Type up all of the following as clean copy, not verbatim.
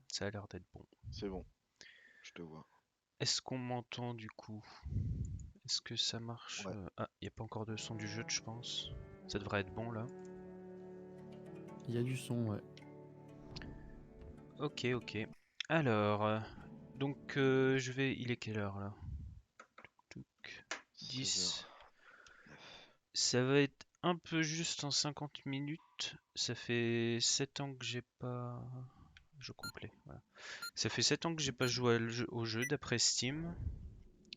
Ça a l'air d'être bon. C'est bon, je te vois. Est-ce qu'on m'entend du coup? Est-ce que ça marche? Ouais. Ah, il n'y a pas encore de son du jeu, je pense. Ça devrait être bon là. Il y a du son, ouais. Ok, ok. Alors, je vais. Il est quelle heure là? Touc, 10. 16h09. Ça va être un peu juste en 50 minutes. Ça fait 7 ans que j'ai pas. Jeu complet, voilà. Ça fait 7 ans que j'ai pas joué au jeu d'après Steam.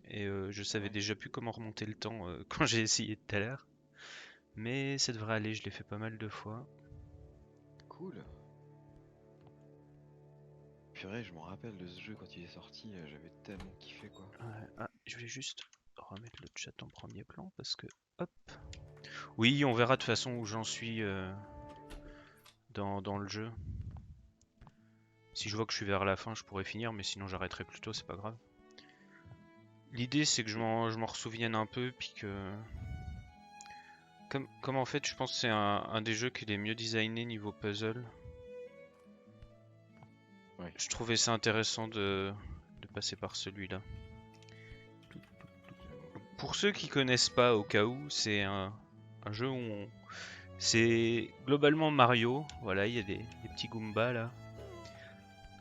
Et je savais Ouais, déjà plus comment remonter le temps quand j'ai essayé tout à l'heure. Mais ça devrait aller, je l'ai fait pas mal de fois. cool. Purée, je me rappelle de ce jeu quand il est sorti, j'avais tellement kiffé quoi. Ouais, ah, je vais juste remettre le chat en premier plan parce que... Hop. Oui, on verra de toute façon où j'en suis dans le jeu. Si je vois que je suis vers la fin, je pourrais finir, mais sinon j'arrêterai plus tôt, c'est pas grave. L'idée c'est que je m'en ressouvienne un peu, puis que... Comme en fait, je pense que c'est un des jeux qui est les mieux designés niveau puzzle. Ouais. Je trouvais ça intéressant de passer par celui-là. J'avoue. Pour ceux qui connaissent pas, au cas où, c'est un jeu où c'est globalement Mario. Voilà, il y a des petits Goombas là.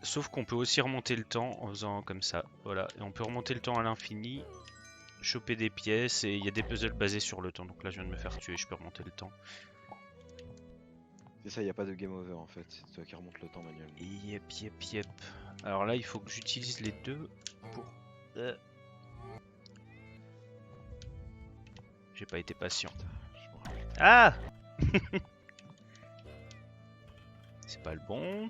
Sauf qu'on peut aussi remonter le temps en faisant comme ça. Voilà, et on peut remonter le temps à l'infini, choper des pièces, et il y a des puzzles basés sur le temps. Donc là, je viens de me faire tuer, je peux remonter le temps. C'est ça, y a pas de game over en fait, c'est toi qui remonte le temps manuellement. Yep, yep, yep. Alors là, il faut que j'utilise les deux pour... J'ai pas été patient. Putain, je me rappelle. Ah! C'est pas le bon.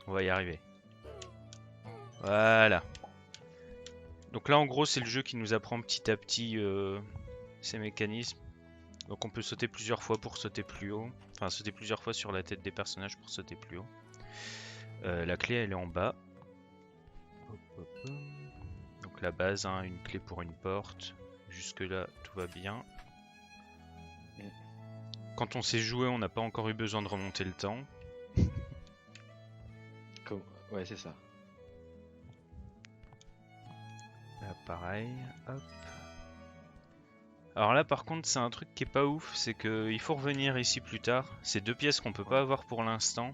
On va y arriver. Voilà. Donc là, en gros, c'est le jeu qui nous apprend petit à petit ces mécanismes. Donc on peut sauter plusieurs fois pour sauter plus haut. Enfin, sauter plusieurs fois sur la tête des personnages pour sauter plus haut. La clé, elle est en bas. Hop, hop, hop. Donc la base, hein, une clé pour une porte. Jusque là, tout va bien. Quand on sait jouer, on n'a pas encore eu besoin de remonter le temps. Comme... Ouais, c'est ça. Là, pareil. Hop. Alors là, par contre, c'est un truc qui est pas ouf. C'est qu'il faut revenir ici plus tard. C'est deux pièces qu'on peut pas Ouais. avoir pour l'instant.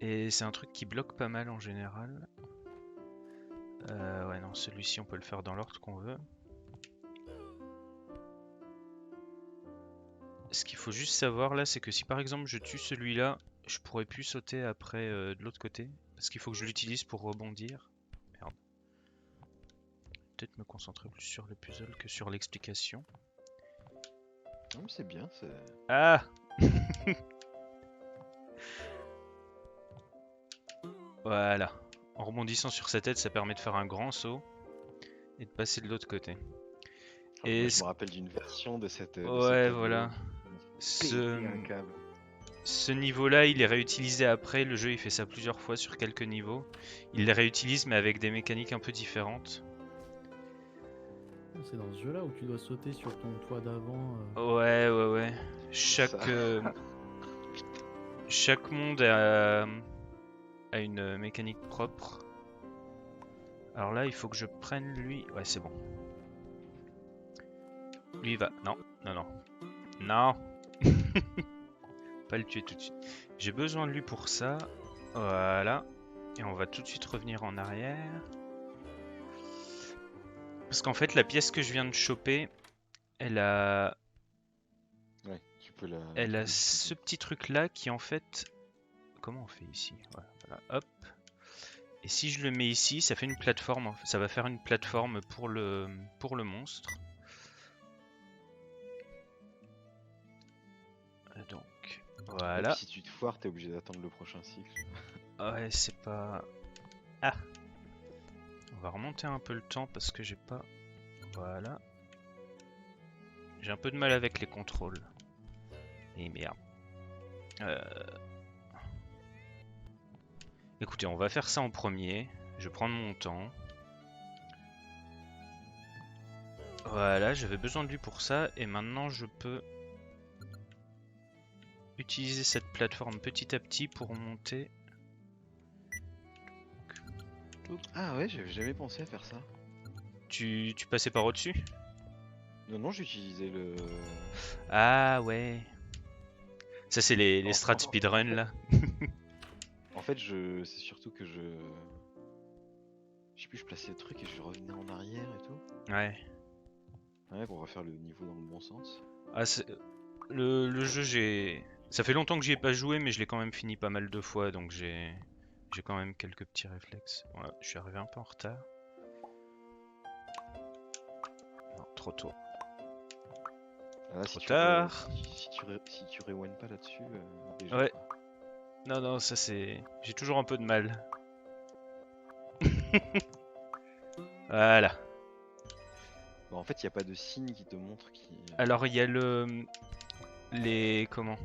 Et c'est un truc qui bloque pas mal en général. Ouais, non, celui-ci, on peut le faire dans l'ordre qu'on veut. Ce qu'il faut juste savoir là, c'est que si par exemple je tue celui-là, je pourrais plus sauter après de l'autre côté. Parce qu'il faut que je l'utilise pour rebondir. Merde. Peut-être me concentrer plus sur le puzzle que sur l'explication. Non mais c'est bien, c'est... Ah! Voilà. En rebondissant sur sa tête, ça permet de faire un grand saut et de passer de l'autre côté. Moi Et je me rappelle d'une version de ce ouais, tableau. voilà. Péter Ce, un câble. ce niveau-là, il est réutilisé après. Le jeu, il fait ça plusieurs fois sur quelques niveaux. Il les réutilise, mais avec des mécaniques un peu différentes. C'est dans ce jeu-là où tu dois sauter sur ton toit d'avant. Ouais, ouais, ouais. C'est ça. Chaque monde a une mécanique propre. Alors là, il faut que je prenne lui. Ouais, c'est bon. Lui, il va. Non, non, non. Non. Pas le tuer tout de suite. J'ai besoin de lui pour ça. Voilà. Et on va tout de suite revenir en arrière. Parce qu'en fait, la pièce que je viens de choper, elle a, Ouais, tu peux la... elle a ce l'utiliser. petit truc là qui en fait... Comment on fait ici? Voilà, voilà, hop. Et si je le mets ici, ça fait une plateforme. Ça va faire une plateforme pour le monstre. Donc, Ouais, puis voilà. si tu te foires, t'es obligé d'attendre le prochain cycle. Ouais, c'est pas... Ah! On va remonter un peu le temps parce que j'ai pas... Voilà. J'ai un peu de mal avec les contrôles. Et merde. Écoutez, on va faire ça en premier. Je vais prendre mon temps. Voilà, j'avais besoin de lui pour ça. Et maintenant, je peux utiliser cette plateforme petit à petit pour monter. Ah ouais, j'avais jamais pensé à faire ça. Tu passais par au-dessus? Non, non, j'utilisais le... Ah ouais. Ça c'est les En- strats en- speedrun en fait- là. En fait, c'est surtout que je sais plus, je plaçais le truc et je revenais en arrière et tout. Ouais. Ouais, pour refaire le niveau dans le bon sens. Ah, le jeu, ça fait longtemps que j'y ai pas joué, mais je l'ai quand même fini pas mal de fois, donc j'ai quand même quelques petits réflexes. Voilà, je suis arrivé un peu en retard. Non, trop tôt. Ah, là, Trop si tard. si tu rewind pas là-dessus, déjà, Ouais. quoi. Non, non, ça c'est... J'ai toujours un peu de mal. Voilà. Bah, en fait, il n'y a pas de signe qui te montre qui... Alors il y a les comment?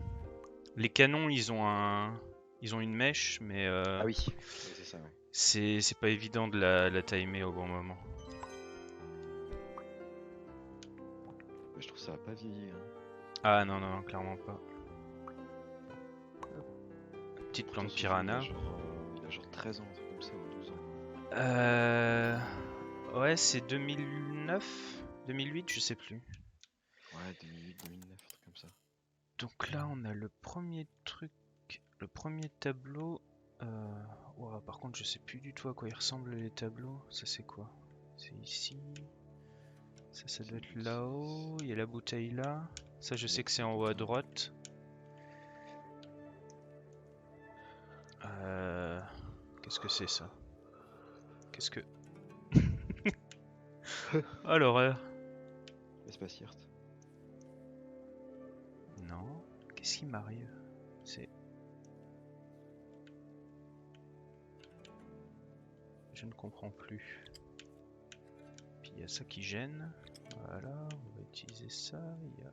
Les canons, ils ont une mèche, mais Ah oui, oui, c'est ça, ouais. c'est pas évident de la timer au bon moment. Bah, je trouve ça va pas vieillir. Hein. Ah non, non, clairement pas. Petite Pourtant, plante ce jeu, il a piranha. genre 13 ans, un truc comme ça, ou 12 ans. Ouais, c'est 2009, 2008, je sais plus. Ouais, 2008, 2009, un truc comme ça. Donc là, on a le premier truc, le premier tableau. Ouah, par contre, je sais plus du tout à quoi ils ressemblent les tableaux. Ça, c'est quoi? C'est ici. Ça doit être là-haut. Il y a la bouteille là. Ça, je sais que c'est en haut à droite. Qu'est-ce que c'est ça? Qu'est-ce que... Oh l'horreur! Espace Hirt. Non. Qu'est-ce qui m'arrive? C'est... Je ne comprends plus. Puis il y a ça qui gêne. Voilà, on va utiliser ça. Il y a...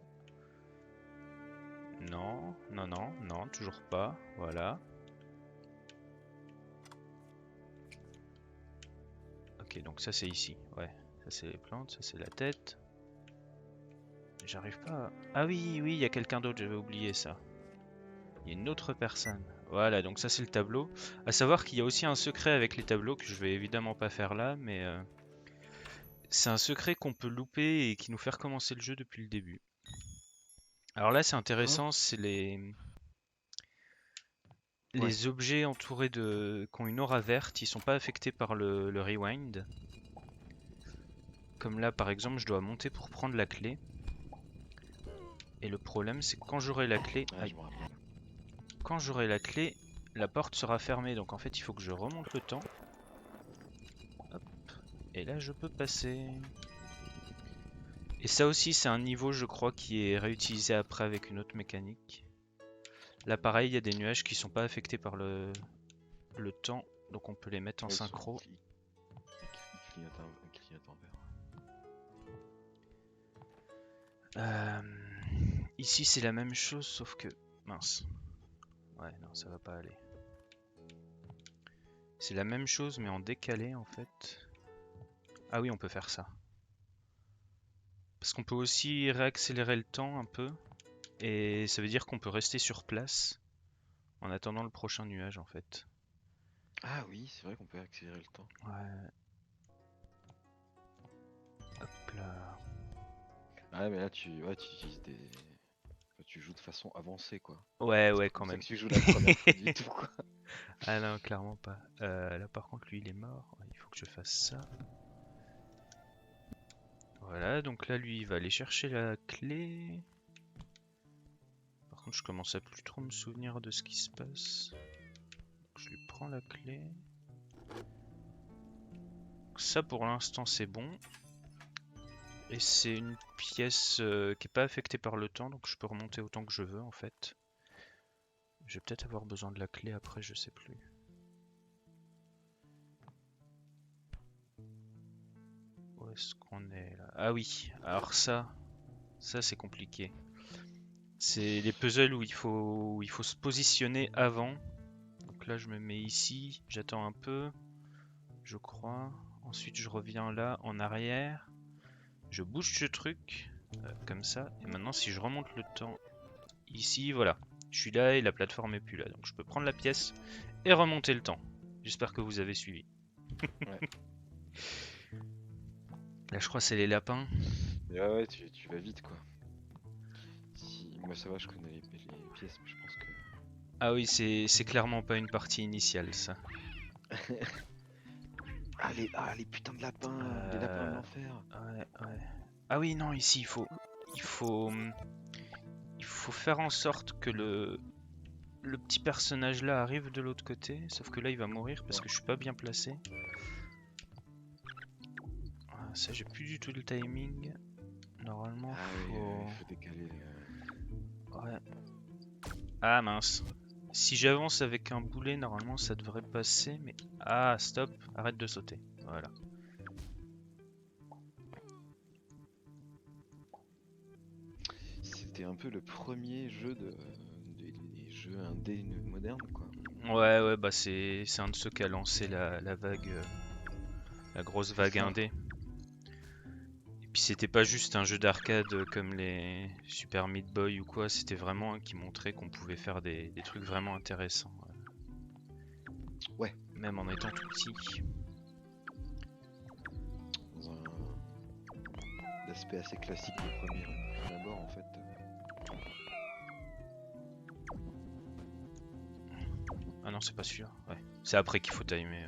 Non, non, non, non, toujours pas. Voilà. Ok, donc ça c'est ici. Ouais, ça c'est les plantes, ça c'est la tête. J'arrive pas à... Ah oui, oui, il y a quelqu'un d'autre, j'avais oublié ça. Il y a une autre personne. Voilà, donc ça c'est le tableau. À savoir qu'il y a aussi un secret avec les tableaux que je vais évidemment pas faire là, mais c'est un secret qu'on peut louper et qui nous fait recommencer le jeu depuis le début. Alors là c'est intéressant, c'est les objets entourés de... qui ont une aura verte, ils sont pas affectés par le rewind. Comme là par exemple, je dois monter pour prendre la clé. Et le problème c'est que quand j'aurai la clé... Ouais, je me rappelle. Quand j'aurai la clé, la porte sera fermée. Donc en fait il faut que je remonte le temps. Hop. Et là je peux passer. Et ça aussi c'est un niveau je crois qui est réutilisé après avec une autre mécanique. Là pareil il y a des nuages qui sont pas affectés par le temps. Donc on peut les mettre en Ouais, synchro. il clignote en vert. Ici c'est la même chose sauf que... Mince. Ouais non ça va pas aller. C'est la même chose mais en décalé en fait. Ah oui on peut faire ça. Parce qu'on peut aussi réaccélérer le temps un peu. Et ça veut dire qu'on peut rester sur place en attendant le prochain nuage en fait. Ah oui, c'est vrai qu'on peut accélérer le temps. Ouais. Hop là. Ah mais là tu utilises des... Tu joues de façon avancée quoi. Ouais ouais quand Comme ça même. que tu joues la première fois du tout quoi. Ah non clairement pas. Là par contre lui il est mort. Ouais, il faut que je fasse ça. Voilà donc là lui il va aller chercher la clé. Par contre je commence à plus trop me souvenir de ce qui se passe. Donc, je lui prends la clé. Donc, ça pour l'instant c'est bon. Et c'est une pièce qui est pas affectée par le temps, donc je peux remonter autant que je veux en fait. Je vais peut-être avoir besoin de la clé après, je sais plus. Où est-ce qu'on est là? Ah oui, alors ça c'est compliqué. C'est les puzzles où il faut se positionner avant. Donc là je me mets ici, j'attends un peu, je crois. Ensuite je reviens là en arrière. Je bouge ce truc, comme ça. Et maintenant si je remonte le temps ici, voilà. Je suis là et la plateforme est plus là. Donc je peux prendre la pièce et remonter le temps. J'espère que vous avez suivi. Ouais. Là je crois que c'est les lapins. Et ouais, tu vas vite quoi. Moi ça va, je connais les pièces, mais je pense que. Ah oui, c'est clairement pas une partie initiale ça. Les putains de lapins, les lapins de l'enfer. Ouais. Ah oui, non, ici il faut faire en sorte que le petit personnage là arrive de l'autre côté. Sauf que là il va mourir parce que je suis pas bien placé. Ah, ça j'ai plus du tout le timing. Normalement Il faut décaler. Ouais. Ah mince. Si j'avance avec un boulet, normalement ça devrait passer, mais... Ah, stop, arrête de sauter. Voilà. C'était un peu le premier jeu des jeux indés modernes quoi. Ouais, bah c'est un de ceux qui a lancé la vague... la grosse vague ça. indé. Et puis c'était pas juste un jeu d'arcade comme les Super Meat Boy ou quoi, c'était vraiment un qui montrait qu'on pouvait faire des trucs vraiment intéressants. Ouais. Même en étant tout petit. Dans un aspect assez classique de premier d'abord en fait. Ah non, c'est pas celui-là. Ouais. C'est après qu'il faut timer.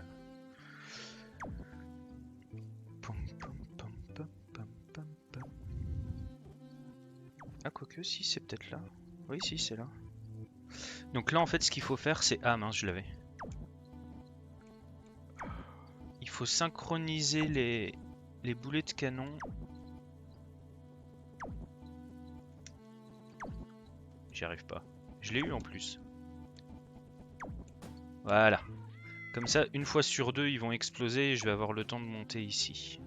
Ah, quoique, si, c'est peut-être là. Oui, si, c'est là. Donc là, en fait, ce qu'il faut faire, c'est... Ah mince, je l'avais. Il faut synchroniser les boulets de canon. J'y arrive pas. Je l'ai eu en plus. Voilà. Comme ça, une fois sur deux, ils vont exploser et je vais avoir le temps de monter ici.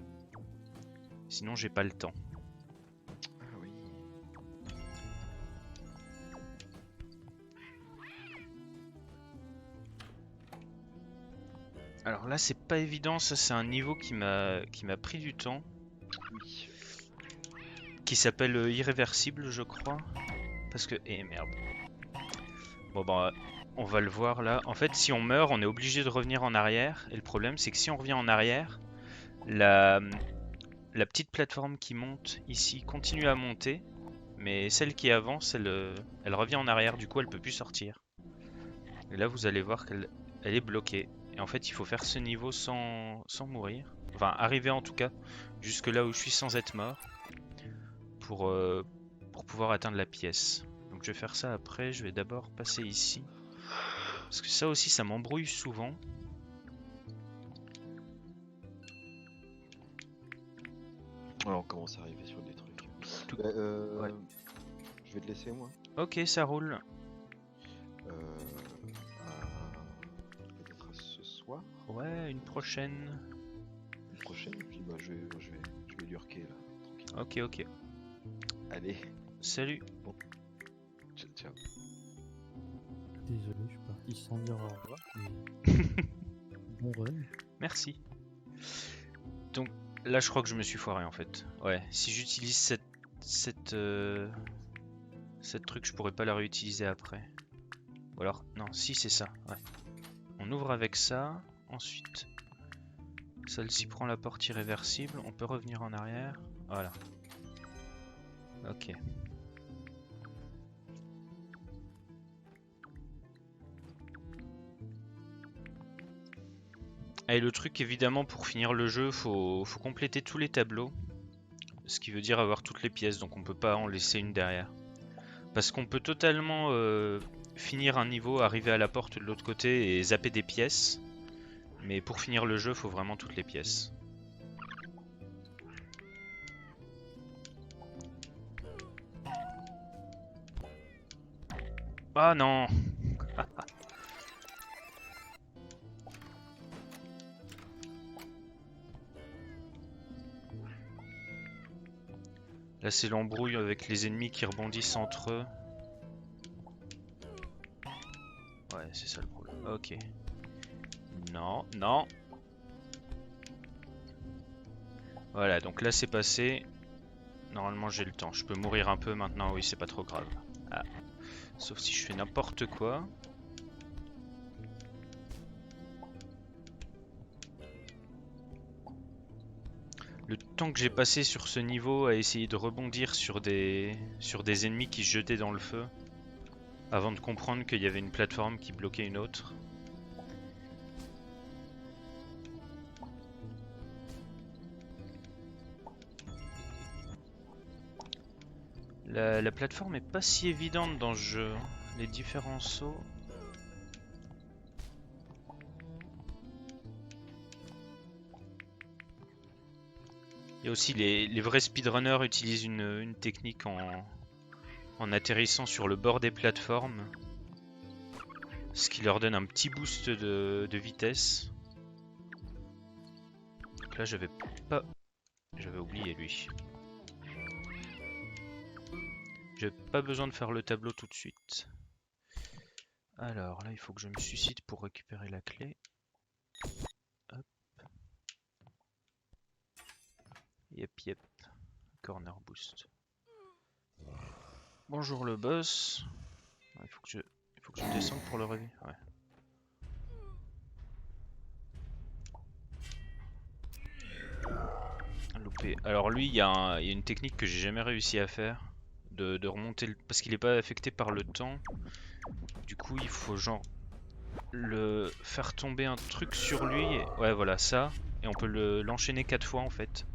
Sinon, j'ai pas le temps. Ah oui. Alors là, c'est pas évident. Ça, c'est un niveau qui m'a pris du temps. Oui. Qui s'appelle Irréversible, je crois. Parce que... Eh merde. Bon bah, on va le voir là. En fait, si on meurt, on est obligé de revenir en arrière. Et le problème, c'est que si on revient en arrière, la petite plateforme qui monte ici continue à monter. Mais celle qui avance, elle revient en arrière. Du coup, elle peut plus sortir. Et là, vous allez voir qu'elle est bloquée. Et en fait, il faut faire ce niveau sans mourir. Enfin, arriver en tout cas jusque là où je suis sans être mort. Pour pouvoir atteindre la pièce. Donc je vais faire ça après, je vais d'abord passer ici. Parce que ça aussi, ça m'embrouille souvent. Alors on commence à arriver sur des trucs. Tout- Ouais. ouais. Je vais te laisser moi. Ok, ça roule. Peut-être à ce soir. Ouais, une prochaine. Une prochaine. Puis bah je vais lurker là. Tranquille. Ok. Allez. Salut. Ciao. Désolé, je suis parti sans dire au revoir. Bon run. Merci. Donc là, je crois que je me suis foiré en fait. Ouais, si j'utilise cette truc, je pourrais pas la réutiliser après. Ou alors, non, si c'est ça. Ouais. On ouvre avec ça. Ensuite, celle-ci prend la porte irréversible. On peut revenir en arrière. Voilà. Ok. Et le truc, évidemment, pour finir le jeu, faut compléter tous les tableaux. Ce qui veut dire avoir toutes les pièces, donc on peut pas en laisser une derrière. Parce qu'on peut totalement finir un niveau, arriver à la porte de l'autre côté et zapper des pièces. Mais pour finir le jeu, faut vraiment toutes les pièces. Ah non. Là c'est l'embrouille avec les ennemis qui rebondissent entre eux. Ouais, c'est ça le problème. Ok. Non. Voilà, donc là c'est passé. Normalement j'ai le temps. Je peux mourir un peu maintenant, oui c'est pas trop grave. Ah. Sauf si je fais n'importe quoi. Le temps que j'ai passé sur ce niveau à essayer de rebondir sur des ennemis qui se jetaient dans le feu, avant de comprendre qu'il y avait une plateforme qui bloquait une autre. La plateforme est pas si évidente dans ce jeu, hein. Les différents sauts. Il y a aussi les vrais speedrunners utilisent une technique en atterrissant sur le bord des plateformes, ce qui leur donne un petit boost de vitesse. Donc là j'avais oublié lui. J'ai pas besoin de faire le tableau tout de suite. Alors là il faut que je me suicide pour récupérer la clé. Hop. Yep. Corner boost. Bonjour le boss. Il faut que je descende pour le réveiller. Ouais. Loupé. Alors lui, il y a une technique que j'ai jamais réussi à faire. De remonter parce qu'il est pas affecté par le temps. Du coup, il faut genre le faire tomber un truc sur lui. Ouais, voilà, ça. Et on peut l'enchaîner 4 fois en fait.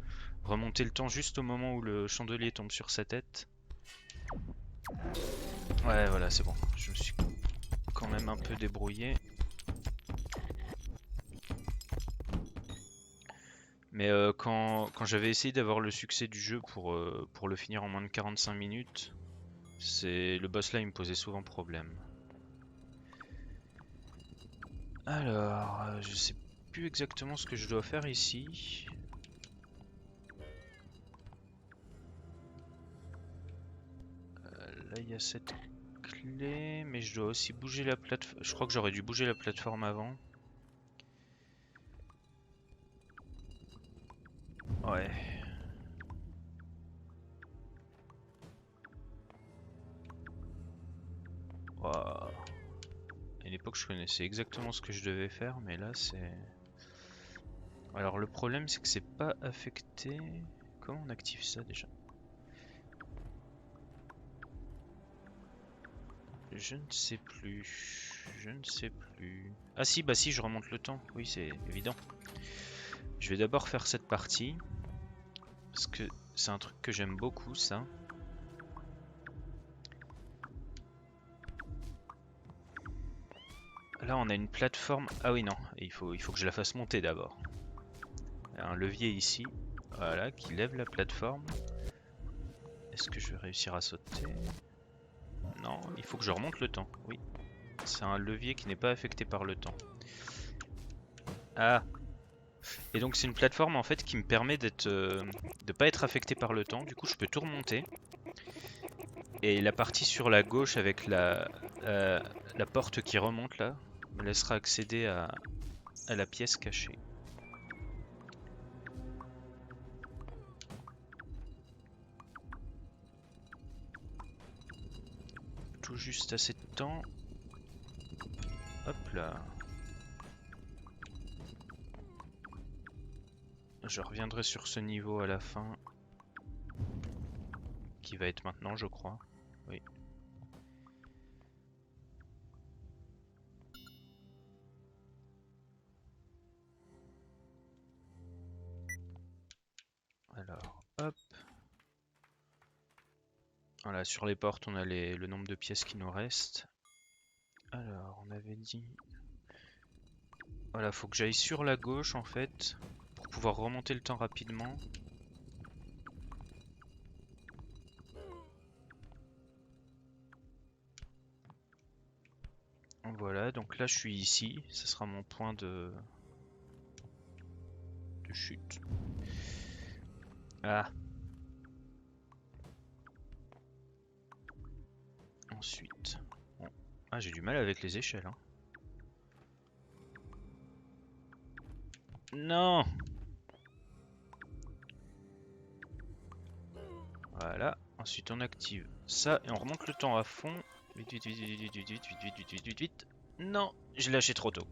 Remonter le temps juste au moment où le chandelier tombe sur sa tête. Ouais, voilà, c'est bon. Je me suis quand même un peu débrouillé. Mais quand j'avais essayé d'avoir le succès du jeu pour le finir en moins de 45 minutes, le boss là il me posait souvent problème. Alors, je sais plus exactement ce que je dois faire ici. Là il y a cette clé, mais je dois aussi bouger la plateforme. Je crois que j'aurais dû bouger la plateforme avant. Ouais. Wow. À l'époque, je connaissais exactement ce que je devais faire, mais là, c'est... Alors, le problème, c'est que c'est pas affecté... Comment on active ça, déjà? Je ne sais plus... Je ne sais plus... Ah si, bah si, je remonte le temps. Oui, c'est évident. Je vais d'abord faire cette partie. Parce que c'est un truc que j'aime beaucoup, ça. Là, on a une plateforme... Ah oui, non. Il faut que je la fasse monter d'abord. Un levier ici. Voilà, qui lève la plateforme. Est-ce que je vais réussir à sauter? Non, il faut que je remonte le temps. Oui. C'est un levier qui n'est pas affecté par le temps. Ah! Et donc c'est une plateforme en fait qui me permet de pas être affecté par le temps. Du coup, je peux tout remonter. Et la partie sur la gauche avec la porte qui remonte là me laissera accéder à la pièce cachée. Tout juste assez de temps. Hop là. Je reviendrai sur ce niveau à la fin. Qui va être maintenant, je crois. Oui. Alors, hop. Voilà, sur les portes, on a le nombre de pièces qui nous restent. Alors, on avait dit... Voilà, faut que j'aille sur la gauche, en fait, pour pouvoir remonter le temps rapidement. Voilà, donc là, je suis ici. Ça sera mon point de chute. Ah. Ensuite... Bon. Ah, j'ai du mal avec les échelles, hein. Non! Voilà, ensuite on active ça et on remonte le temps à fond Vite, vite, vite, vite, vite, vite, vite, vite, vite, vite, vite, vite. Non, j'ai lâché trop tôt.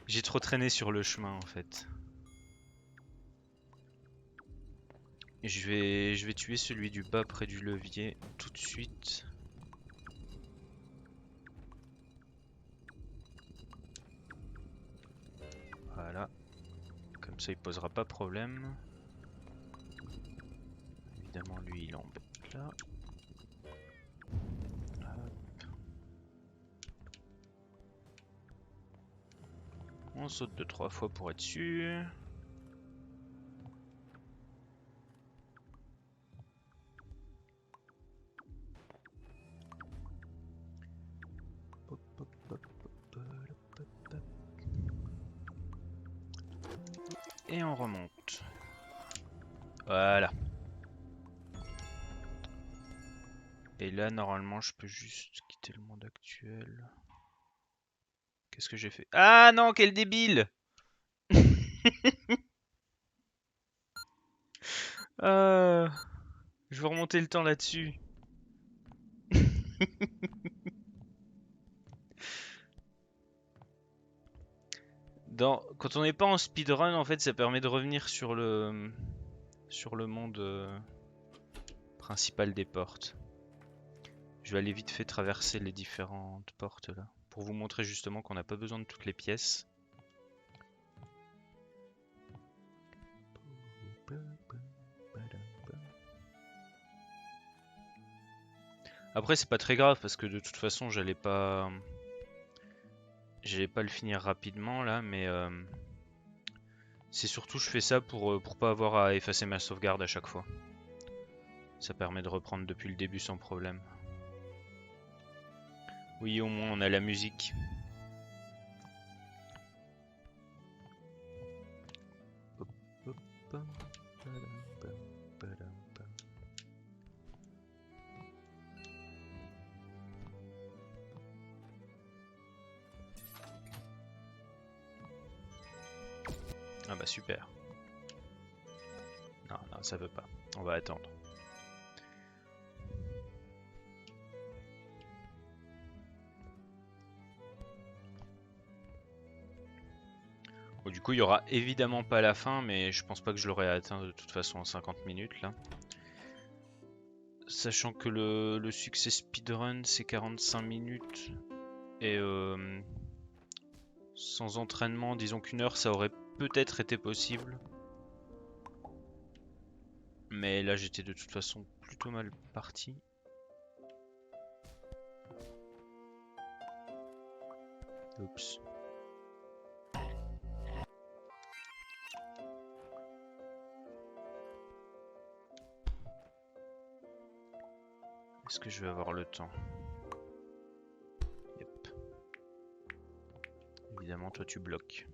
J'ai trop traîné sur le chemin en fait. Je vais tuer celui du bas près du levier tout de suite. Voilà. Comme ça il posera pas problème. Évidemment lui il embête là. On saute 2-3 fois pour être sûr. Et on remonte. Voilà. Et là normalement je peux juste quitter le monde actuel. Qu'est-ce que j'ai fait? Ah non, quel débile! Je vais remonter le temps là-dessus. Quand on n'est pas en speedrun, en fait, ça permet de revenir sur le monde principal des portes. Je vais aller vite fait traverser les différentes portes là, pour vous montrer justement qu'on n'a pas besoin de toutes les pièces. Après c'est pas très grave parce que de toute façon j'allais pas le finir rapidement là, mais c'est surtout je fais ça pour pas avoir à effacer ma sauvegarde à chaque fois. Ça permet de reprendre depuis le début sans problème. Oui, au moins on a la musique. Ah bah super. Non, non, ça veut pas. On va attendre. Bon, du coup, il y aura évidemment pas la fin, mais je pense pas que je l'aurai atteint de toute façon en 50 minutes là. Sachant que le succès speedrun c'est 45 minutes et sans entraînement, disons qu'une heure ça aurait peut-être été possible. Mais là j'étais de toute façon plutôt mal parti. Oups. Est-ce que je vais avoir le temps? Yep. Évidemment, toi tu bloques.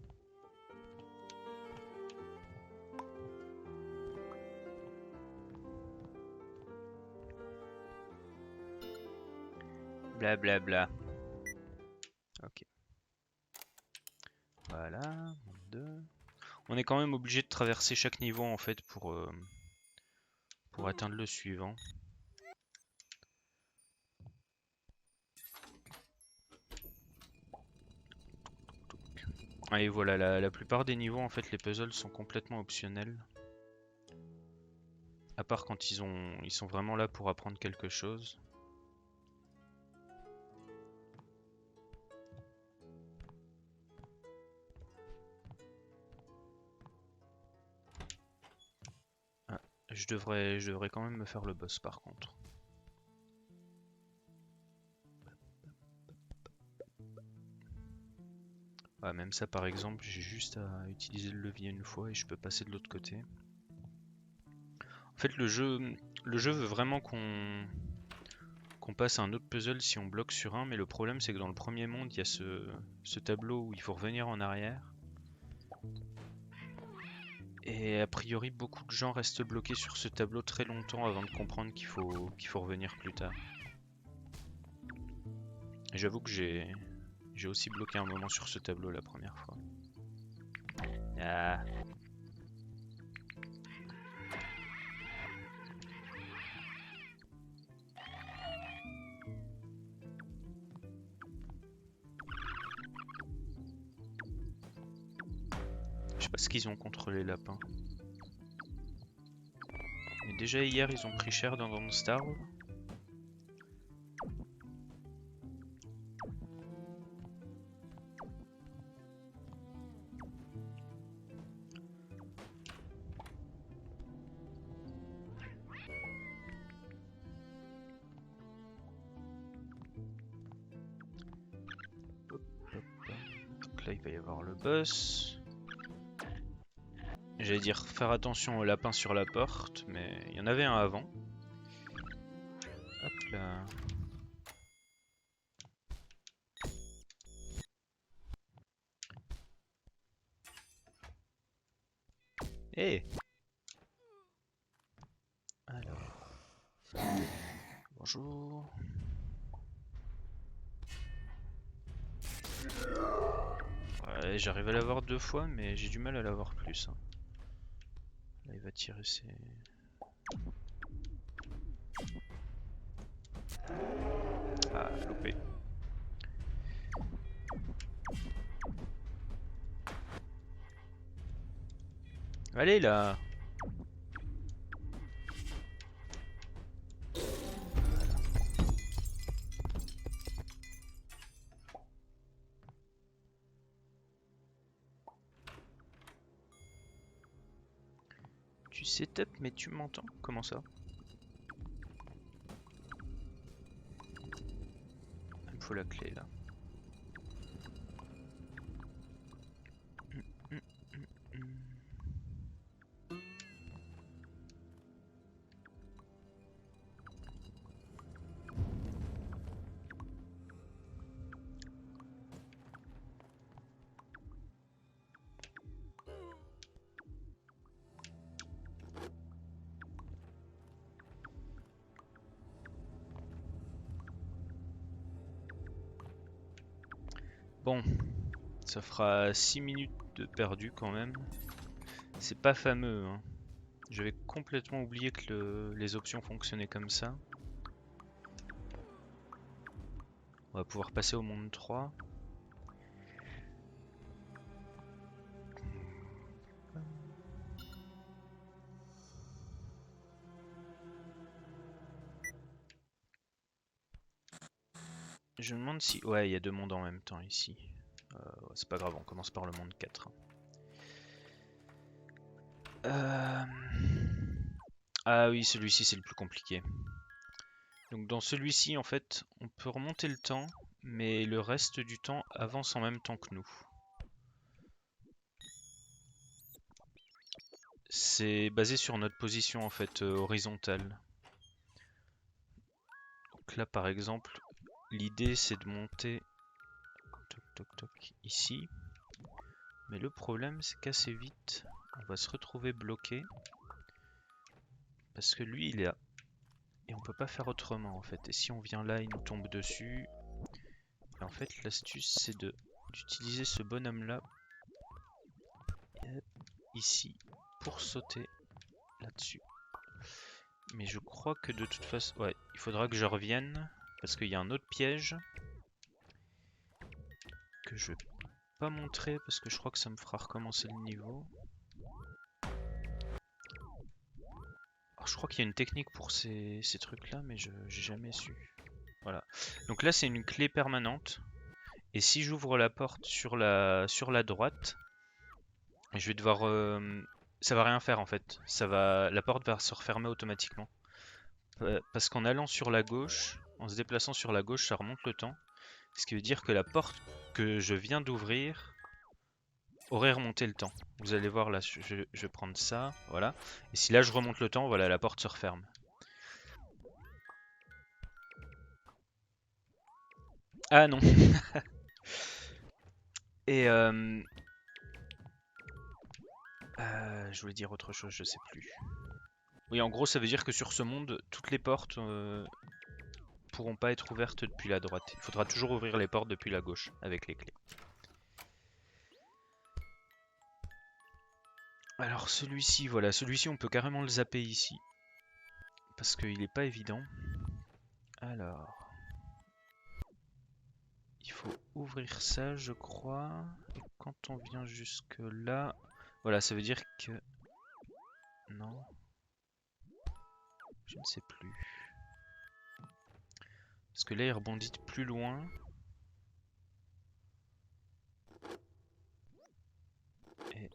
Blablabla. Bla bla. Ok. Voilà. 2. On est quand même obligé de traverser chaque niveau en fait pour atteindre le suivant. Et voilà, la plupart des niveaux en fait les puzzles sont complètement optionnels. À part quand ils sont vraiment là pour apprendre quelque chose. Ah, je devrais quand même me faire le boss par contre. Ouais, même ça par exemple, j'ai juste à utiliser le levier une fois et je peux passer de l'autre côté. En fait le jeu veut vraiment qu'on passe à un autre puzzle si on bloque sur un, mais le problème c'est que dans le premier monde il y a ce tableau où il faut revenir en arrière. Et a priori beaucoup de gens restent bloqués sur ce tableau très longtemps avant de comprendre qu'il faut revenir plus tard. Et j'avoue que j'ai aussi bloqué un moment sur ce tableau la première fois. Ah. Je sais pas ce qu'ils ont contre les lapins. Mais déjà hier ils ont pris cher dans Don't Starve. Donc là il va y avoir le boss. J'allais dire faire attention aux lapins sur la porte, mais il y en avait un avant. Hop là. Eh! Alors. Bonjour. Ouais, j'arrive à l'avoir 2 fois, mais j'ai du mal à l'avoir plus. Hein. Là, il va tirer ses... Ah, loupé. Allez là! Tu setup, mais tu m'entends? Comment ça? Il me faut la clé là. Bon, ça fera 6 minutes de perdu quand même. C'est pas fameux, hein. J'avais complètement oublié que les options fonctionnaient comme ça. On va pouvoir passer au monde 3. Je me demande si... Ouais, il y a 2 mondes en même temps ici. C'est pas grave, on commence par le monde 4. Ah oui, celui-ci c'est le plus compliqué. Donc dans celui-ci, en fait, on peut remonter le temps, mais le reste du temps avance en même temps que nous. C'est basé sur notre position en fait horizontale. Donc là par exemple, l'idée c'est de monter toc toc toc ici. Mais le problème c'est qu'assez vite, on va se retrouver bloqué. Parce que lui il est là. Et on peut pas faire autrement en fait. Et si on vient là, il nous tombe dessus. Et en fait l'astuce c'est d'utiliser ce bonhomme là ici pour sauter là-dessus. Mais je crois que de toute façon... Ouais, il faudra que je revienne. Parce qu'il y a un autre piège. Que je vais pas montrer parce que je crois que ça me fera recommencer le niveau. Alors je crois qu'il y a une technique pour ces trucs là, mais j'ai jamais su. Voilà. Donc là c'est une clé permanente. Et si j'ouvre la porte sur la droite, je vais devoir... ça va rien faire en fait. La porte va se refermer automatiquement. Parce qu'en allant sur la gauche, en se déplaçant sur la gauche, ça remonte le temps. Ce qui veut dire que la porte que je viens d'ouvrir aurait remonté le temps. Vous allez voir là, je vais prendre ça, voilà. Et si là je remonte le temps, voilà, la porte se referme. Ah non. Et je voulais dire autre chose, je sais plus. Oui, en gros, ça veut dire que sur ce monde, toutes les portes pourront pas être ouvertes depuis la droite. Il faudra toujours ouvrir les portes depuis la gauche avec les clés. Alors celui-ci, voilà, celui-ci on peut carrément le zapper ici. Parce qu'il est pas évident. Alors... Il faut ouvrir ça, je crois. Et quand on vient jusque là... Voilà, ça veut dire que... Non. Je ne sais plus. Parce que là, il rebondit de plus loin. Et...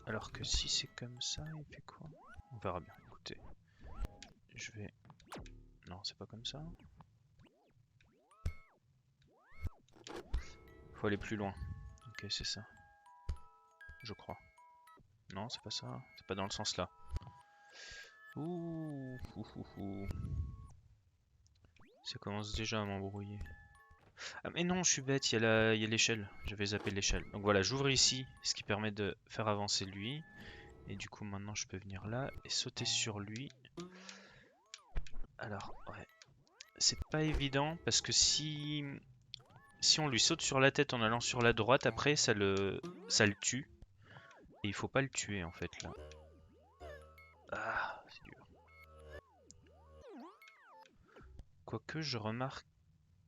Alors que si c'est comme ça, il fait quoi? On verra bien, écoutez. Je vais... Non, c'est pas comme ça. Faut aller plus loin. Ok, c'est ça. Je crois. Non, c'est pas ça. C'est pas dans le sens là. Ouh, ouh, ouh, ouh. Ça commence déjà à m'embrouiller. Ah mais non, je suis bête, il y a l'échelle. J'avais zappé l'échelle. Donc voilà, j'ouvre ici, ce qui permet de faire avancer lui. Et du coup, maintenant, je peux venir là et sauter sur lui. Alors, ouais. C'est pas évident parce que si on lui saute sur la tête en allant sur la droite, après, ça le tue. Et il faut pas le tuer, en fait, là. Ah, c'est dur. Quoique, je remarque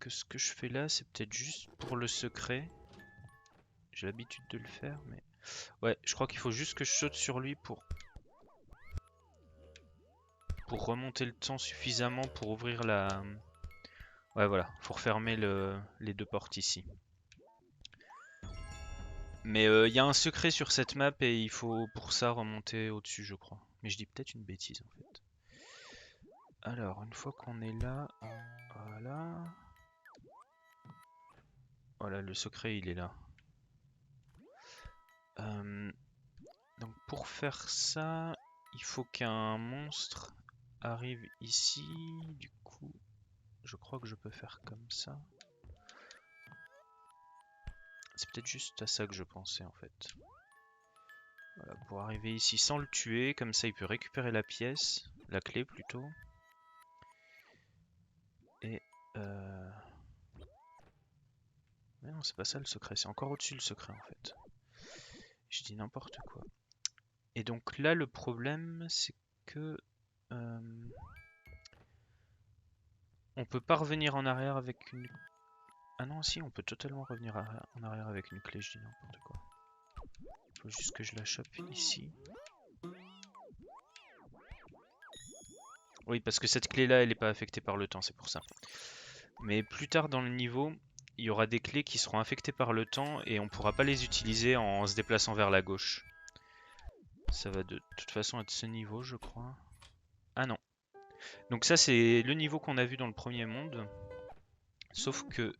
que ce que je fais là, c'est peut-être juste pour le secret. J'ai l'habitude de le faire, mais... Ouais, je crois qu'il faut juste que je saute sur lui pour remonter le temps suffisamment pour ouvrir la... Ouais, voilà, faut refermer les deux portes ici. Mais il y a un secret sur cette map et il faut pour ça remonter au-dessus, je crois. Mais je dis peut-être une bêtise en fait. Alors, une fois qu'on est là, voilà. Voilà, le secret il est là. Donc pour faire ça, il faut qu'un monstre arrive ici. Du coup, je crois que je peux faire comme ça. C'est peut-être juste à ça que je pensais en fait. Voilà, pour arriver ici sans le tuer, comme ça il peut récupérer la pièce, la clé plutôt. Et mais non, c'est pas ça le secret, c'est encore au-dessus le secret en fait. Je dis n'importe quoi. Et donc là le problème c'est que on peut pas revenir en arrière avec une... Ah non si, on peut totalement revenir en arrière avec une clé, je dis n'importe quoi. Faut juste que je la chope ici. Oui, parce que cette clé là elle est pas affectée par le temps, c'est pour ça. Mais plus tard dans le niveau, il y aura des clés qui seront affectées par le temps et on pourra pas les utiliser en se déplaçant vers la gauche. Ça va de toute façon être ce niveau, je crois. Ah non. Donc ça, c'est le niveau qu'on a vu dans le premier monde. Sauf que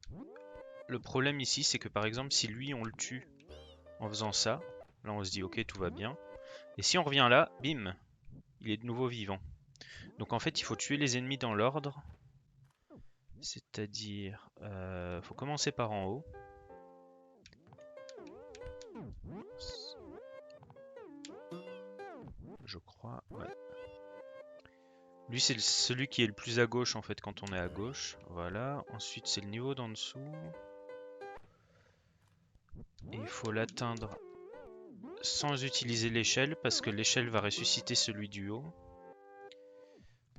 le problème ici, c'est que par exemple, si lui, on le tue en faisant ça, là on se dit ok, tout va bien. Et si on revient là, bim, il est de nouveau vivant. Donc en fait, il faut tuer les ennemis dans l'ordre. C'est-à-dire, faut commencer par en haut. Je crois, ouais. Lui, c'est celui qui est le plus à gauche en fait quand on est à gauche. Voilà. Ensuite, c'est le niveau d'en dessous. Et il faut l'atteindre sans utiliser l'échelle parce que l'échelle va ressusciter celui du haut.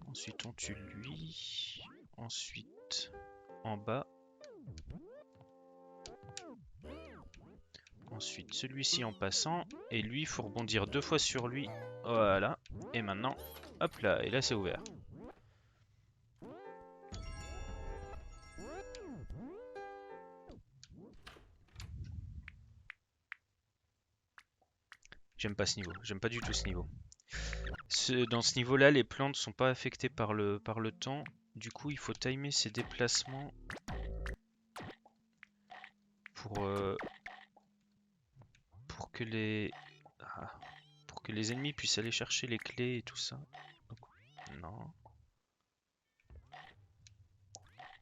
Ensuite, on tue lui. Ensuite, en bas. Ensuite, celui-ci en passant. Et lui, il faut rebondir 2 fois sur lui. Voilà. Et maintenant, hop là. Et là, c'est ouvert. J'aime pas ce niveau. J'aime pas du tout ce niveau. Dans ce niveau-là, les plantes sont pas affectées par le temps. Du coup, il faut timer ses déplacements pour que les ennemis puissent aller chercher les clés et tout ça. Donc, non.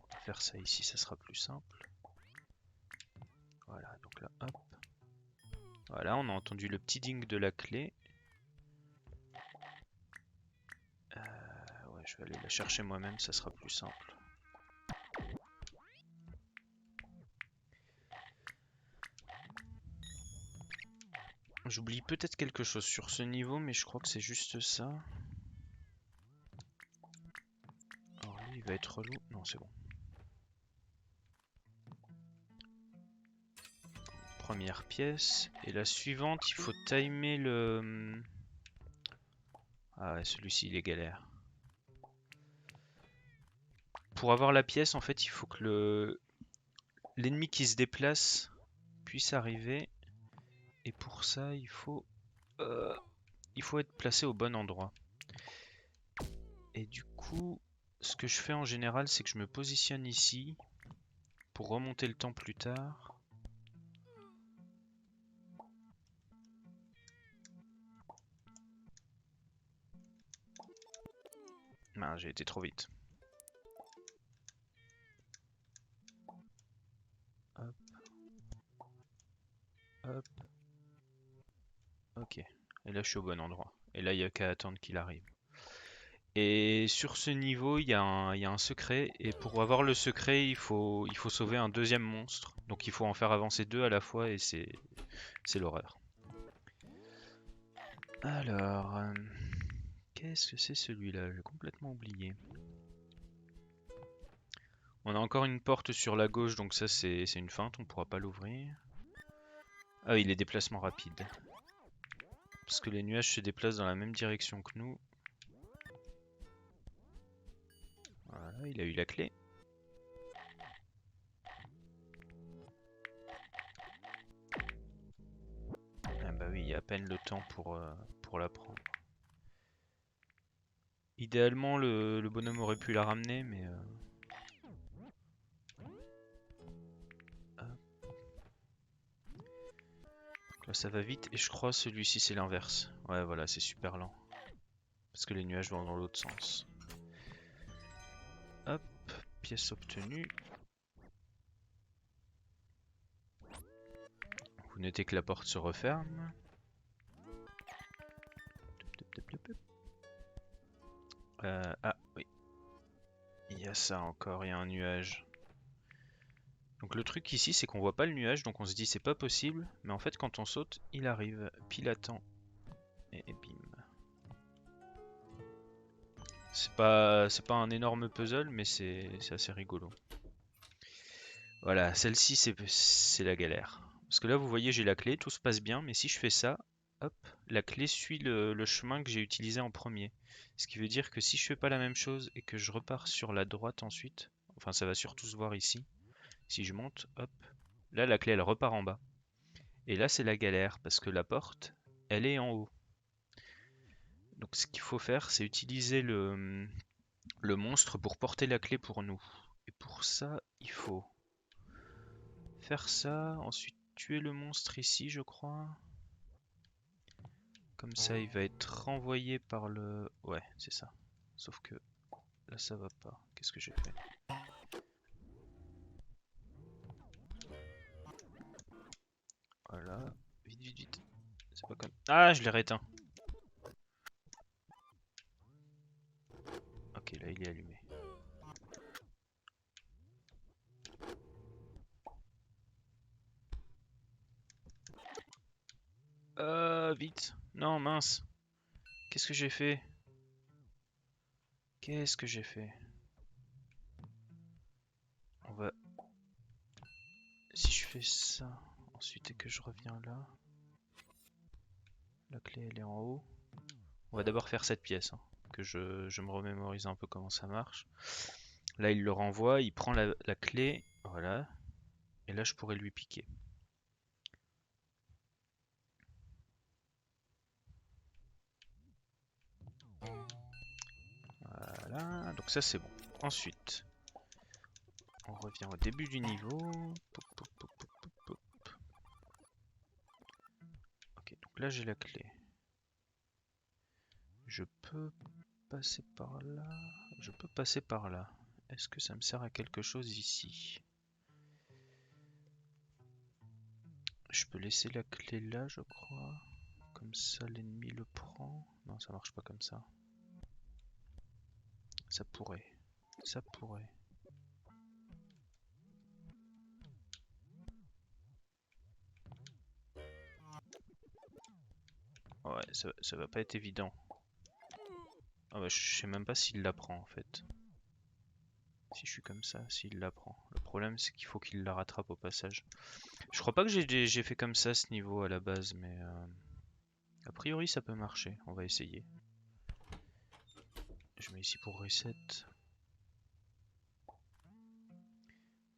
On va faire ça ici, ça sera plus simple. Voilà, donc là, hop. Voilà, on a entendu le petit ding de la clé. Ouais, je vais aller la chercher moi-même, ça sera plus simple. J'oublie peut-être quelque chose sur ce niveau, mais je crois que c'est juste ça. Alors lui, il va être relou. Non, c'est bon. première pièce. Et la suivante, il faut timer le... Ah ouais, celui-ci, il est galère. Pour avoir la pièce, en fait, il faut que l'ennemi qui se déplace puisse arriver. Et pour ça, il faut être placé au bon endroit. Et du coup, ce que je fais en général, c'est que je me positionne ici pour remonter le temps plus tard. Ah, j'ai été trop vite. Hop. Hop. Ok. Et là, je suis au bon endroit. Et là, il n'y a qu'à attendre qu'il arrive. Et sur ce niveau, il y a un secret. Et pour avoir le secret, il faut sauver un deuxième monstre. Donc il faut en faire avancer 2 à la fois et c'est l'horreur. Alors, qu'est-ce que c'est celui-là? J'ai complètement oublié. On a encore une porte sur la gauche, donc ça c'est une feinte, on pourra pas l'ouvrir. Ah oui, les déplacements rapides. Parce que les nuages se déplacent dans la même direction que nous. Voilà, il a eu la clé. Ah bah oui, il y a à peine le temps pour la prendre. Idéalement, le bonhomme aurait pu la ramener, mais... Là, ça va vite, et je crois celui-ci c'est l'inverse. Ouais, voilà, c'est super lent. Parce que les nuages vont dans l'autre sens. Hop, pièce obtenue. Vous notez que la porte se referme. Ah, oui. Il y a ça encore, il y a un nuage. Donc le truc ici, c'est qu'on voit pas le nuage, donc on se dit c'est pas possible. Mais en fait, quand on saute, il arrive pile à temps. Et bim. C'est pas un énorme puzzle, mais c'est assez rigolo. Voilà, celle-ci, c'est la galère. Parce que là, vous voyez, j'ai la clé, tout se passe bien, mais si je fais ça, hop, la clé suit le chemin que j'ai utilisé en premier. Ce qui veut dire que si je fais pas la même chose et que je repars sur la droite ensuite, enfin ça va surtout se voir ici, si je monte, hop, là la clé elle repart en bas. Et là c'est la galère, parce que la porte, elle est en haut. Donc ce qu'il faut faire, c'est utiliser le monstre pour porter la clé pour nous. Et pour ça, il faut faire ça, ensuite tuer le monstre ici, je crois. Comme ça, il va être renvoyé par le... Ouais, c'est ça. Sauf que là, ça va pas. Qu'est-ce que j'ai fait? Voilà. Vite, vite, vite. C'est pas comme... Ah, je l'ai réteint. Ok, là, il est allumé. Vite. Non, mince. Qu'est-ce que j'ai fait? Qu'est-ce que j'ai fait? On va... Si je fais ça, ensuite et que je reviens là... La clé, elle est en haut. On va d'abord faire cette pièce, hein, que je me remémorise un peu comment ça marche. Là, il le renvoie, il prend la clé, voilà. Et là, je pourrais lui piquer. Voilà, donc ça c'est bon. Ensuite, on revient au début du niveau. Pop, pop, pop, pop, pop, pop. Ok, donc là j'ai la clé. Je peux passer par là. Je peux passer par là. Est-ce que ça me sert à quelque chose ici? Je peux laisser la clé là, je crois. Comme ça, l'ennemi le prend. Non, ça marche pas comme ça. Ça pourrait. Ça pourrait. Ouais, ça va pas être évident. Ah bah, je sais même pas s'il la prend en fait. Si je suis comme ça, s'il la prend. Le problème, c'est qu'il faut qu'il la rattrape au passage. Je crois pas que j'ai fait comme ça ce niveau à la base, mais a priori ça peut marcher. On va essayer. Je mets ici pour reset.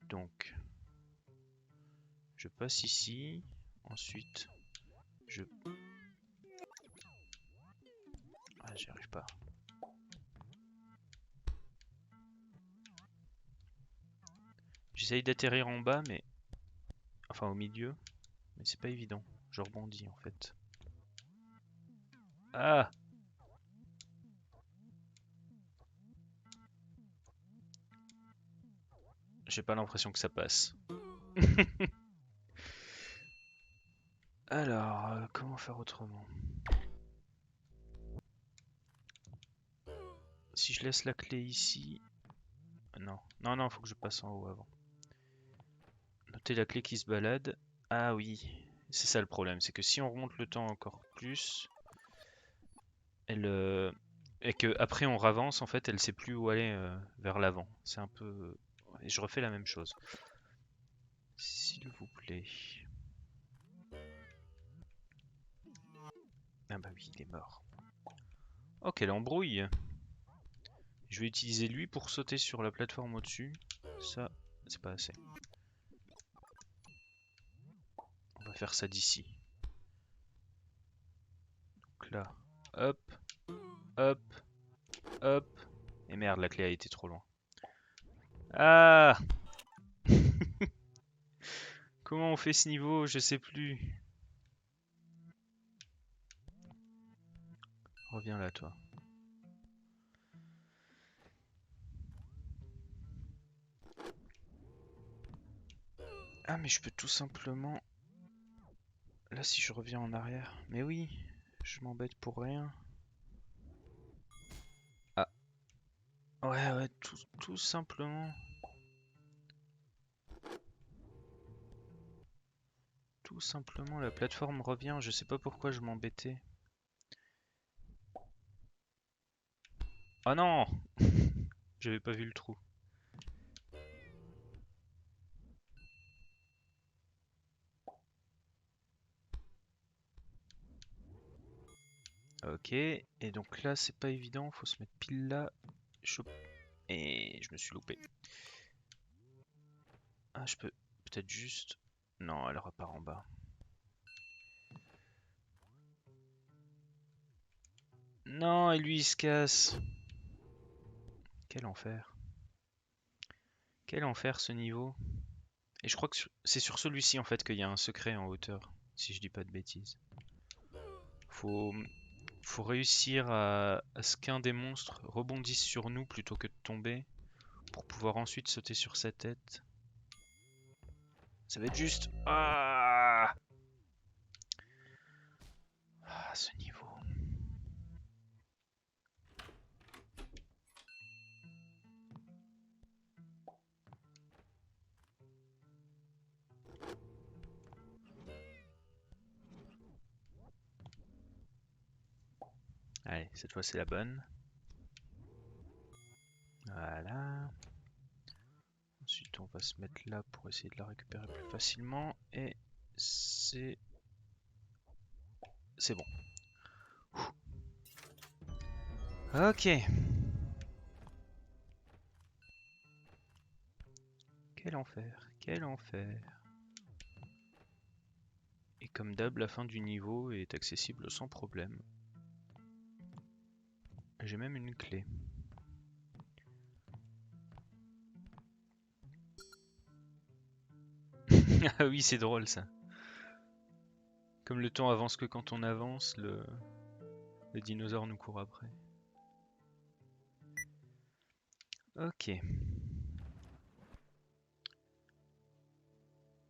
Donc, je passe ici. Ensuite, je... Ah, j'y arrive pas. J'essaye d'atterrir en bas, mais... Enfin, au milieu. Mais c'est pas évident. Je rebondis, en fait. Ah! J'ai pas l'impression que ça passe. Alors, comment faire autrement? Si je laisse la clé ici... Non, non, non, faut que je passe en haut avant. Notez la clé qui se balade. Ah oui, c'est ça le problème, c'est que si on remonte le temps encore plus, elle... et que après on ravance, en fait, elle sait plus où aller vers l'avant. C'est un peu... Et je refais la même chose. S'il vous plaît. Ah bah oui, il est mort. Oh, quelle embrouille! Je vais utiliser lui pour sauter sur la plateforme au-dessus. Ça, c'est pas assez. On va faire ça d'ici. Donc là, hop, hop, hop. Et merde, la clé a été trop loin. Ah! Comment on fait ce niveau? Je sais plus. Reviens là, toi. Ah, mais je peux tout simplement... Là, si je reviens en arrière... Mais oui, je m'embête pour rien. Ah. Ouais, ouais, tout simplement... Tout simplement, la plateforme revient. Je sais pas pourquoi je m'embêtais. Ah non! J'avais pas vu le trou. Ok, et donc là, c'est pas évident. Faut se mettre pile là. Et je me suis loupé. Ah, je peux peut-être juste... Non, elle repart en bas. Non, et lui, il se casse. Quel enfer. Quel enfer, ce niveau. Et je crois que c'est sur celui-ci, en fait, qu'il y a un secret en hauteur. Si je dis pas de bêtises. Faut, faut réussir à ce qu'un des monstres rebondisse sur nous plutôt que de tomber. Pour pouvoir ensuite sauter sur sa tête. Ça va être juste... Ah, ah, ce niveau. Allez, cette fois c'est la bonne. Voilà. Ensuite on va se mettre là pour essayer de la récupérer plus facilement. Et c'est... C'est bon. Ok. Quel enfer, quel enfer. Et comme d'hab, la fin du niveau est accessible sans problème. J'ai même une clé. Ah oui, c'est drôle ça. Comme le temps avance que quand on avance, le dinosaure nous court après. Ok.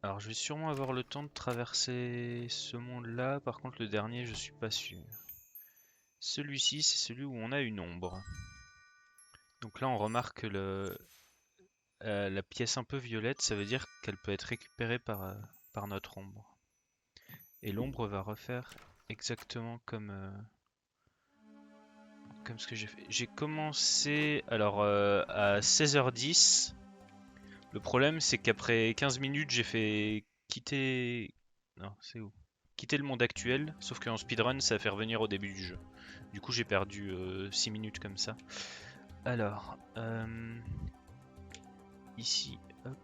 Alors je vais sûrement avoir le temps de traverser ce monde-là. Par contre le dernier, je suis pas sûr. Celui-ci, c'est celui où on a une ombre. Donc là, on remarque la pièce un peu violette. Ça veut dire qu'elle peut être récupérée par notre ombre. Et l'ombre va refaire exactement comme ce que j'ai fait. J'ai commencé alors à 16h10. Le problème c'est qu'après 15 minutes j'ai fait quitter... Non, c'est où? Quitter le monde actuel, sauf qu'en speedrun ça fait revenir au début du jeu. Du coup j'ai perdu 6 minutes comme ça. Alors, ici, hop.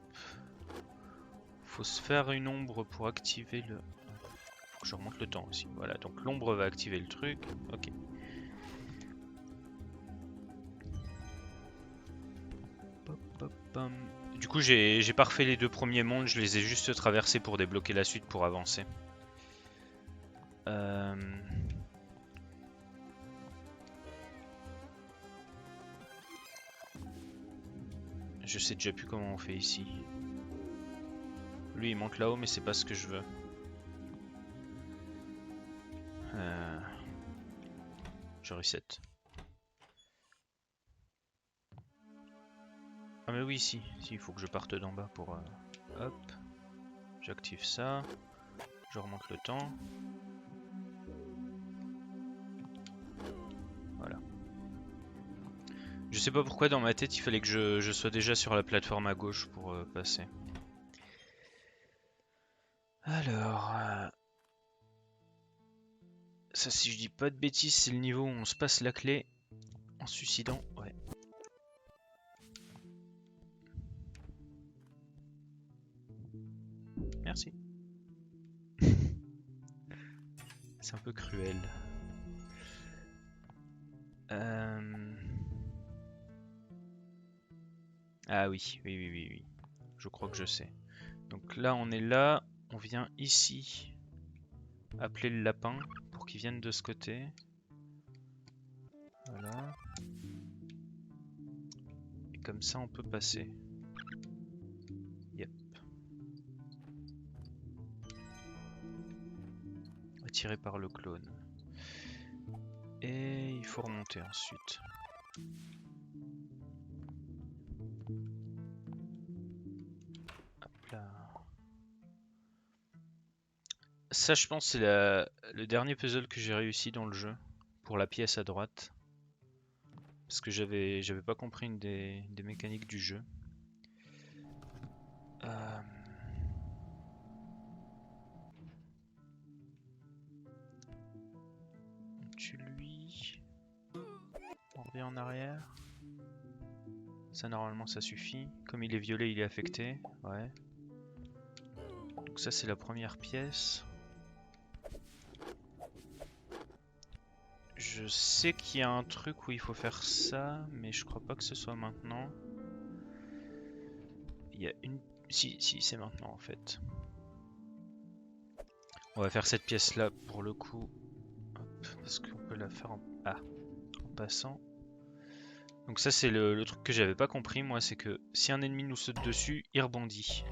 Faut se faire une ombre pour activer le... Faut que je remonte le temps aussi. Voilà, donc l'ombre va activer le truc. Ok. Pop, pop, pam. Du coup, j'ai pas refait les deux premiers mondes, je les ai juste traversés pour débloquer la suite pour avancer. Je sais déjà plus comment on fait ici. Lui il monte là-haut, mais c'est pas ce que je veux. Je reset. Ah mais oui, si, il faut que je parte d'en bas pour... hop. J'active ça. Je remonte le temps. Voilà. Je sais pas pourquoi dans ma tête il fallait que je sois déjà sur la plateforme à gauche pour passer. Alors... ça, si je dis pas de bêtises, c'est le niveau où on se passe la clé en se suicidant. Ouais. Merci. C'est un peu cruel. Ah oui, oui. Je crois que je sais. Donc là, on est là. On vient ici. Appeler le lapin pour qu'il vienne de ce côté. Voilà. Et comme ça, on peut passer. Yep. Attiré par le clone. Et il faut remonter ensuite. Hop là. Ça, je pense, c'est le dernier puzzle que j'ai réussi dans le jeu. Pour la pièce à droite. Parce que j'avais pas compris une des mécaniques du jeu. On tue lui. On revient en arrière. Ça, normalement, ça suffit. Comme il est violet, il est affecté. Ouais. Donc ça, c'est la première pièce. Je sais qu'il y a un truc où il faut faire ça, mais je crois pas que ce soit maintenant. Il y a une... Si, c'est maintenant en fait. On va faire cette pièce là pour le coup. Hop, parce qu'on peut la faire en... Ah, en passant. Donc ça c'est le truc que j'avais pas compris moi, c'est que si un ennemi nous saute dessus, il rebondit.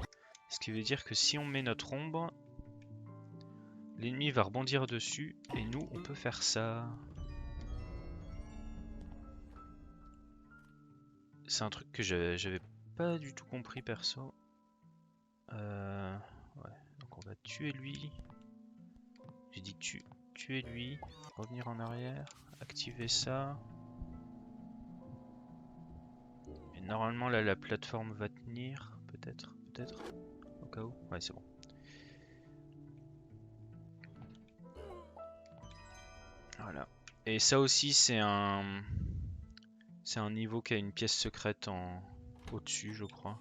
Ce qui veut dire que si on met notre ombre, l'ennemi va rebondir dessus et nous on peut faire ça. C'est un truc que j'avais pas du tout compris perso. Ouais, donc on va tuer lui. J'ai dit tuer lui, revenir en arrière, activer ça. Et normalement là la plateforme va tenir, peut-être, au cas où. Ouais, c'est bon. Voilà. Et ça aussi c'est un niveau qui a une pièce secrète en au-dessus, je crois.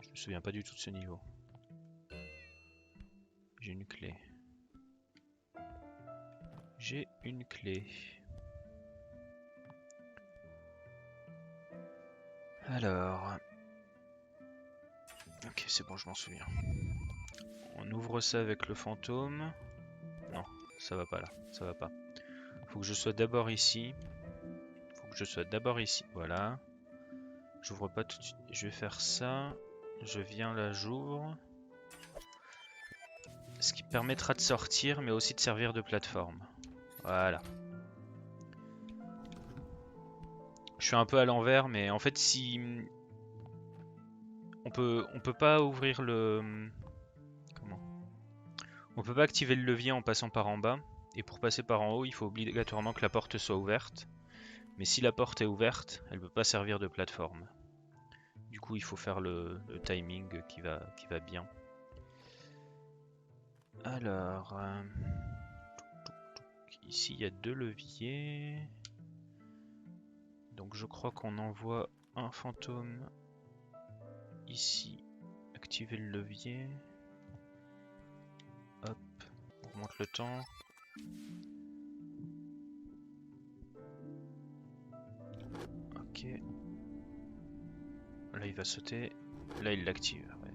Je me souviens pas du tout de ce niveau. J'ai une clé. J'ai une clé. Alors... Ok, c'est bon, je m'en souviens. On ouvre ça avec le fantôme. Non, ça va pas là, ça va pas. Faut que je sois d'abord ici. Voilà. J'ouvre pas tout de suite. Je vais faire ça. Je viens là, j'ouvre. Ce qui permettra de sortir, mais aussi de servir de plateforme. Voilà. Je suis un peu à l'envers, mais en fait, si... on peut pas ouvrir le... Comment? On peut pas activer le levier en passant par en bas. Et pour passer par en haut, il faut obligatoirement que la porte soit ouverte. Mais si la porte est ouverte, elle peut pas servir de plateforme. Du coup, il faut faire le timing qui va bien. Alors... ici, il y a 2 leviers. Donc je crois qu'on envoie un fantôme ici. Activer le levier. Hop, on remonte le temps. Ok. Là il va sauter. Là il l'active. Ouais.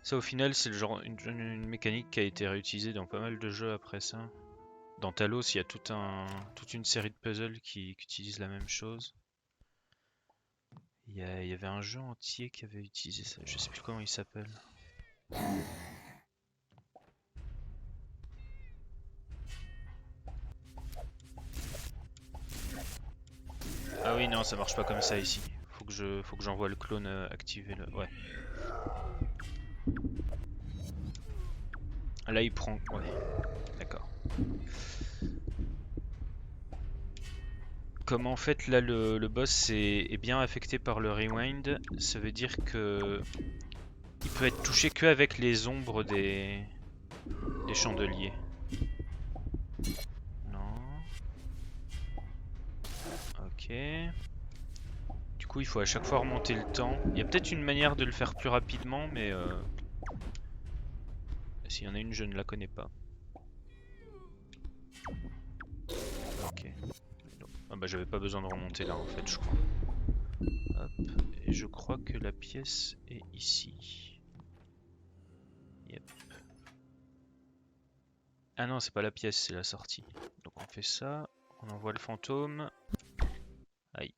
Ça au final c'est le genre une mécanique qui a été réutilisée dans pas mal de jeux après ça. Dans Talos il y a toute une série de puzzles qui utilisent la même chose. Il y avait un jeu entier qui avait utilisé ça. Je sais plus comment il s'appelle. Ah oui, non, ça marche pas comme ça ici. Faut que j'envoie le clone activer le. Ouais. Là, il prend. Ouais. D'accord. Comme en fait là le boss est bien affecté par le rewind, ça veut dire que il peut être touché que avec les ombres des chandeliers. Non. Ok. Du coup, il faut à chaque fois remonter le temps. Il y a peut-être une manière de le faire plus rapidement, mais s'il y en a une, je ne la connais pas. Ok. Ah bah j'avais pas besoin de remonter là en fait, je crois. Hop. Et je crois que la pièce est ici. Yep. Ah non, c'est pas la pièce, c'est la sortie. Donc on fait ça, on envoie le fantôme. Aïe.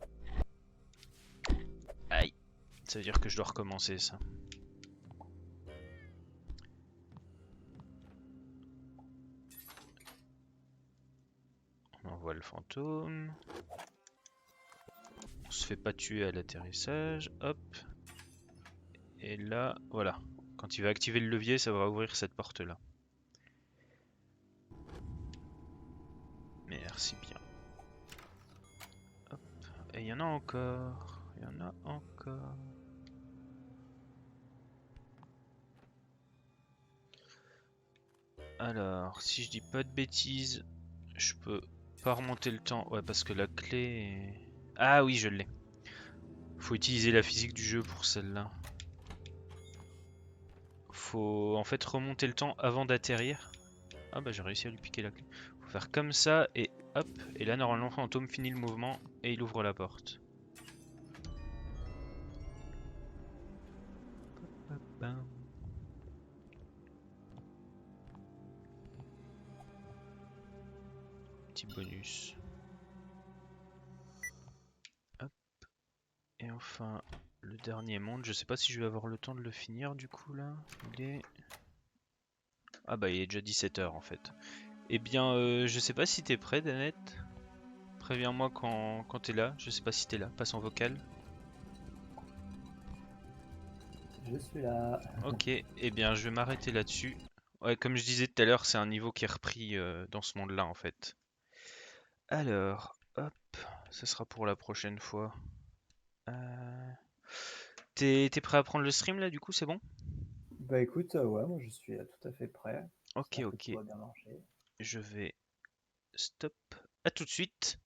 Aïe. Ça veut dire que je dois recommencer ça. On envoie le fantôme. On se fait pas tuer à l'atterrissage. Hop. Et là, voilà. Quand il va activer le levier, ça va ouvrir cette porte-là. Merci bien. Hop. Et il y en a encore. Il y en a encore. Alors, si je dis pas de bêtises, je peux pas remonter le temps. Ouais, parce que la clé est... Ah oui, je l'ai. Faut utiliser la physique du jeu pour celle-là. Faut en fait remonter le temps avant d'atterrir. Ah bah j'ai réussi à lui piquer la clé. Faut faire comme ça et hop. Et là normalement Fantôme finit le mouvement et il ouvre la porte. Bam. Petit bonus. Hop. Et enfin le dernier monde. Je sais pas si je vais avoir le temps de le finir du coup là. Il est... Ah bah il est déjà 17h en fait. Eh bien je sais pas si t'es prêt Danette. Préviens-moi quand t'es là. Je sais pas si t'es là. Passe en vocal. Je suis là. Ok, eh bien je vais m'arrêter là-dessus. Ouais, comme je disais tout à l'heure, c'est un niveau qui est repris dans ce monde-là en fait. Alors, hop, ça sera pour la prochaine fois. T'es prêt à prendre le stream là du coup, c'est bon? Bah écoute, ouais, moi je suis tout à fait prêt. Ok, J'espère que ok, tout va bien marcher. je vais stop. À tout de suite.